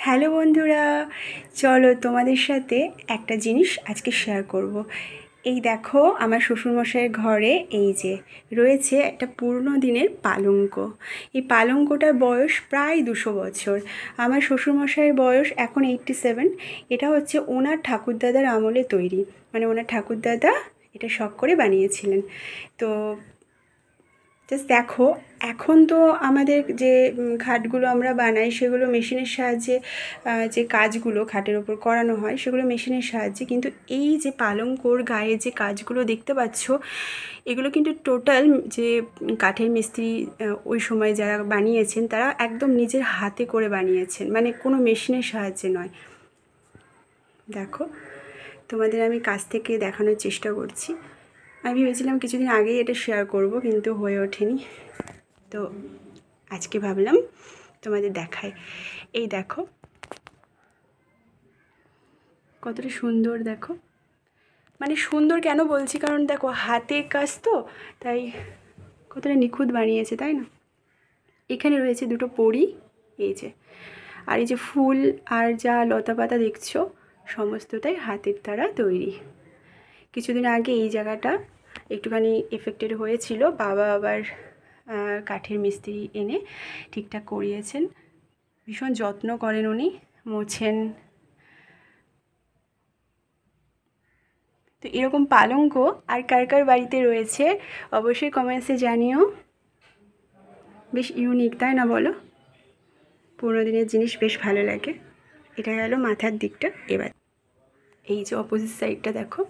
Hello বন্ধুরা, চলো তোমাদের সাথে একটা জিনিস আজকে শেয়ার করব। এই দেখো, আমার শ্বশুরমশাইয়ের ঘরে এই যে রয়েছে একটা পুরনো দিনের পালঙ্ক। এই পালঙ্কটার বয়স প্রায় 200 বছর। আমার শ্বশুরমশাইয়ের বয়স এখন 87। এটা হচ্ছে ওনার ঠাকুরদাদার আমলে তৈরি, মানে ওনার ঠাকুরদাদা এটা শখ করে বানিয়েছিলেন। তো জাস্ট দেখো, এখন তো আমাদের যে খাটগুলো আমরা বানাই সেগুলো মেশিনের সাহায্যে, যে কাজগুলো খাটের ওপর করানো হয় সেগুলো মেশিনের সাহায্যে, কিন্তু এই যে পালঙ্কর গায়ে যে কাজগুলো দেখতে পাচ্ছ এগুলো কিন্তু টোটাল যে কাঠের মিস্ত্রি ওই সময় যারা বানিয়েছেন তারা একদম নিজের হাতে করে বানিয়েছেন, মানে কোনো মেশিনের সাহায্যে নয়। দেখো, তোমাদের আমি কাছ থেকে দেখানোর চেষ্টা করছি। আমি ভেবেছিলাম কিছুদিন আগেই এটা শেয়ার করব, কিন্তু হয়ে ওঠেনি। তো আজকে ভাবলাম তোমাদের দেখাই। এই দেখো কতটা সুন্দর, দেখো। মানে সুন্দর কেন বলছি, কারণ দেখো হাতের কাজ তো, তাই কতটা নিখুঁত বানিয়েছে, তাই না? এখানে রয়েছে দুটো পরী, এই যে, আর এই যে ফুল আর যা লতা পাতা দেখছো সমস্তটাই হাতের দ্বারা তৈরি। কিছুদিন আগে এই জায়গাটা একটুখানি এফেক্টেড হয়েছিল, বাবা আবার কাঠের মিস্ত্রি এনে ঠিকঠাক করিয়েছেন। ভীষণ যত্ন করেন উনি, মোছেন। তো এরকম পালঙ্ক আর কার কার বাড়িতে রয়েছে অবশ্যই কমেন্টসে জানিও। বেশ ইউনিক, তাই না বলো? পুরোনো দিনের জিনিস বেশ ভালো লাগে। এটা গেল মাথার দিকটা। এবার এই যে অপোজিট সাইডটা দেখো।